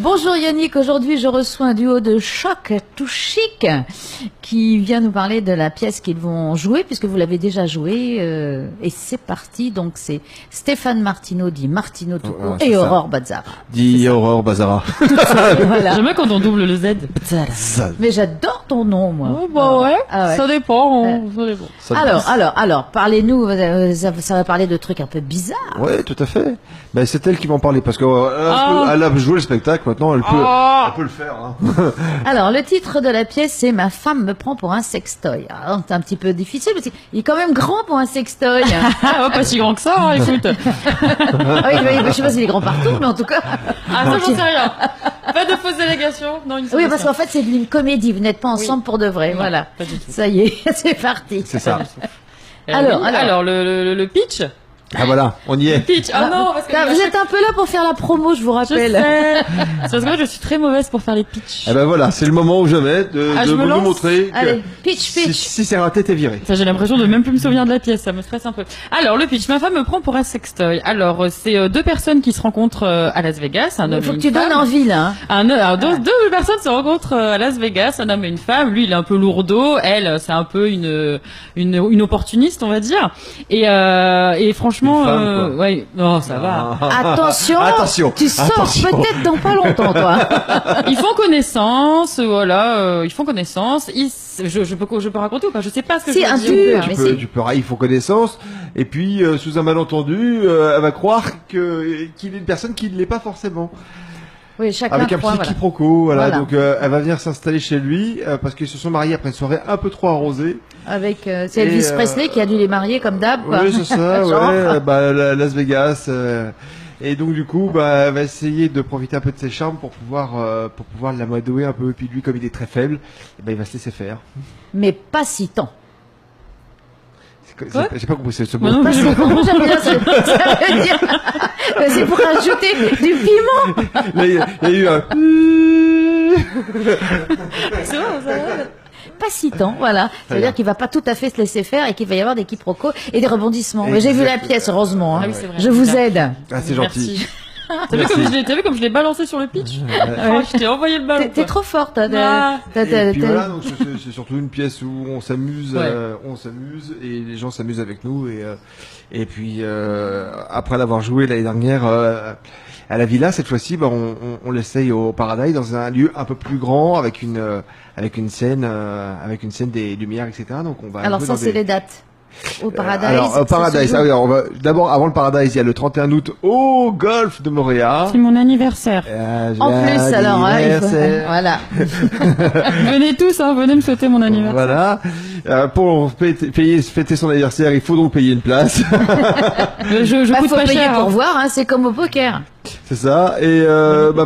Bonjour Yannick, aujourd'hui je reçois un duo de Choc to Chic qui vient nous parler de la pièce qu'ils vont jouer puisque vous l'avez déjà jouée et c'est parti, donc c'est Stéphane Martineau dit Martineau tout court et Aurore Bazzara. Dit Aurore Bazzara. Voilà. J'aime bien quand on double le Z. Mais j'adore ton nom moi. Oh, bah ouais, Ah ouais. ça dépend. Ça dépend. Alors, parlez-nous, ça va parler de trucs un peu bizarres. Ouais, tout à fait. Ben, c'est elle qui m'en parlait parce qu'elle a joué le spectacle, maintenant elle peut le faire. Hein. Alors, le titre de la pièce, c'est Ma femme me prend pour un sextoy. Alors, c'est un petit peu difficile parce qu'il est quand même grand pour un sextoy. Ah, pas si grand que ça, hein, écoute. Ah oui, je sais pas s'il est grand partout, mais en tout cas. Ah, ça, j'en sais rien. Pas de fausse délégation. Non, Oui, parce qu'en fait, c'est une comédie. Vous n'êtes pas ensemble pour de vrai. Non, voilà. pas du tout. Ça y est, c'est parti. C'est ça. Alors, le pitch. Ah voilà, on y est. Pitch. Ah non, parce que Vous êtes un peu là pour faire la promo, je vous je rappelle. sais. C'est parce que moi, je suis très mauvaise pour faire les pitchs. Eh ben voilà, c'est le moment ou jamais de je me vous lance montrer que Allez, pitch. si c'est raté, t'es viré. Ça, j'ai l'impression de même plus me souvenir de la pièce, ça me stresse un peu. Alors, le pitch, ma femme me prend pour un sextoy. Alors, c'est deux personnes qui se rencontrent à Las Vegas, un homme Il faut et que une tu donnes femme. envie, là. Hein. Deux personnes se rencontrent à Las Vegas, un homme et une femme. Lui, il est un peu lourdeau. Elle, c'est un peu une opportuniste, on va dire. Et franchement, Une femme, quoi. ouais, non, ça va. Attention, tu sors peut-être dans pas longtemps, toi. Ils font connaissance, voilà, ils font connaissance. Je peux raconter ou pas? Je sais pas ce que Si, je veux un dire. petit peu. Ils font connaissance, et puis sous un malentendu, elle va croire qu'il est une personne qui ne l'est pas forcément. Oui, chacun Avec un croit, petit voilà. quiproquo, voilà. Voilà. Donc elle va venir s'installer chez lui parce qu'ils se sont mariés après une soirée un peu trop arrosée. Avec, c'est Elvis Presley qui a dû les marier comme d'hab, quoi. Oui, c'est ça, Genre. ouais. Las Vegas. Et donc du coup, elle va essayer de profiter un peu de ses charmes pour pouvoir l'amadouer un peu. Et puis lui, comme il est très faible, il va se laisser faire. Mais pas si tant. J'ai pas compris ce mot. Moi non Pas plus, si j'ai pas tant. compris. J'aime bien ça veut dire. C'est pour ajouter du piment. Là, il y a eu un. C'est vrai, ça va. Pas si tant, voilà. Ça veut dire qu'il va pas tout à fait se laisser faire et qu'il va y avoir des quiproquos et des rebondissements. Mais j'ai vu la pièce, heureusement. Hein. Ah oui, c'est vrai. Je vous aide. Ah, c'est gentil. Merci. T'as vu comme je l'ai balancé sur le pitch? Je t'ai envoyé le ballon. T'es trop forte. Hein, Et puis voilà, donc c'est surtout une pièce où on s'amuse, et les gens s'amusent avec nous et puis après l'avoir joué l'année dernière à la Villa, cette fois-ci, on l'essaye au Paradise dans un lieu un peu plus grand avec une scène des lumières, etc. Donc on va. Alors jouer ça, dans c'est des- les dates. Au Paradise. Alors au Paradise, on va d'abord avant le Paradise, il y a le 31 août au Golf de Montréal. C'est mon anniversaire. En plus, alors, hein, il faut... voilà. Venez tous, hein, venez me souhaiter mon anniversaire. Voilà. Pour fêter son anniversaire, il faut donc payer une place. Je coûte Faut pas payer cher. pour Hein. voir, hein, c'est comme au poker. C'est ça. Et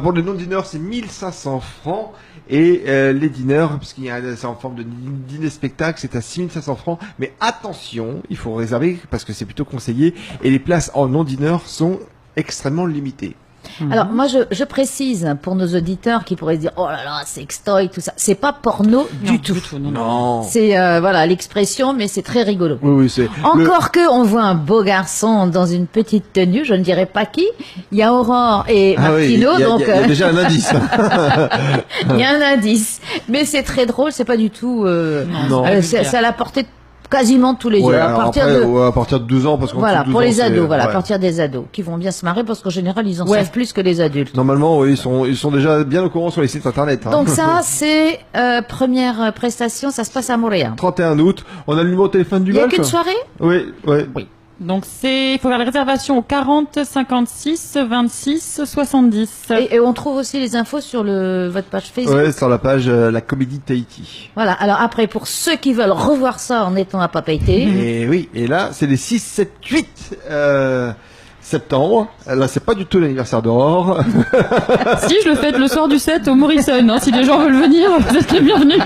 pour les non-diners, c'est 1500 francs. Et les diners, puisqu'il y a c'est en forme de dîner-spectacle, c'est à 6500 francs. Mais attention, il faut réserver parce que c'est plutôt conseillé. Et les places en non-diners sont extrêmement limitées. Alors moi je précise pour nos auditeurs qui pourraient se dire oh là là sextoy tout ça, c'est pas porno du tout. Non. C'est voilà l'expression, mais c'est très rigolo. Oui, c'est. Encore que on voit un beau garçon dans une petite tenue, je ne dirais pas qui. Il y a Aurore et Martineau, il y a déjà un indice. il y a un indice. Mais c'est très drôle, c'est pas du tout. Non. C'est à la portée de quasiment tous les yeux. À partir à partir de 12 ans, parce qu'on voilà pour les ados, voilà ouais. à partir des ados qui vont bien se marrer parce qu'en général ils en savent plus que les adultes. Normalement, oui, ils sont déjà bien au courant sur les sites internet. Hein. Donc ça, c'est première prestation, ça se passe à Montréal. 31 août, on a le numéro de téléphone du Il n'y a golf. qu'une soirée? Oui. Oui. Donc il faut faire la réservation au 40 56 26 70. Et on trouve aussi les infos sur votre page Facebook. Ouais, sur la page La Comédie de Tahiti. Voilà. Alors après, pour ceux qui veulent revoir ça en étant à Papeete. Et oui, et là, c'est les 6, 7, 8 septembre. Là, c'est pas du tout l'anniversaire d'Aurore. Si, je le fête le soir du 7 au Morrison. Hein, si les gens veulent venir, vous êtes les bienvenus.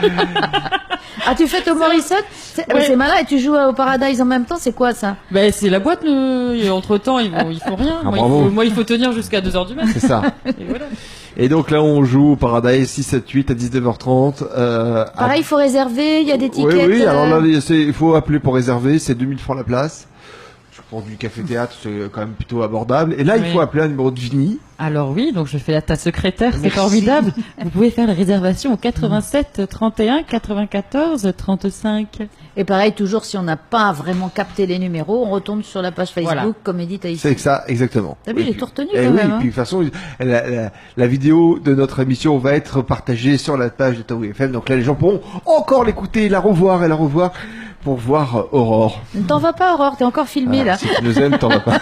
Ah, tu fêtes au Morrison? C'est malin, et tu joues au Paradise en même temps, c'est quoi ça? Ben, c'est la boîte, entre temps, ils font rien. Ah, moi, il faut tenir jusqu'à 2h du matin. C'est ça. Et voilà. Et donc là, on joue au Paradise 6, 7, 8 à 19h30. Pareil, il faut réserver, il y a des tickets. Oui, alors là, il faut appeler pour réserver, c'est 2000 francs la place. pour du café-théâtre, c'est quand même plutôt abordable. Et là, il faut appeler un numéro de Vini. Alors oui, donc je fais ta secrétaire, c'est Merci. formidable. Vous pouvez faire la réservation au 87 31 94 35. Et pareil, toujours si on n'a pas vraiment capté les numéros, on retourne sur la page Facebook, Voilà. Comédie Tahiti. C'est ça, exactement. T'as vu, Et j'ai puis- tout retenu eh quand oui, même. et puis de toute façon, la vidéo de notre émission va être partagée sur la page de Taoui FM. Donc là, les gens pourront encore l'écouter, la revoir pour voir Aurore. Ne t'en vas pas, Aurore, t'es encore filmé Voilà, là. si tu nous aimes, t'en vas pas.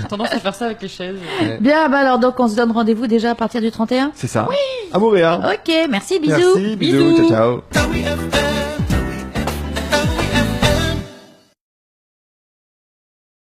J'ai tendance à faire ça avec les chaises. Bien, bah alors donc on se donne rendez-vous déjà à partir du 31. C'est ça. Oui. À Montréal. Ok, merci, bisous. Merci, bisous, ciao ciao. Taoui FM.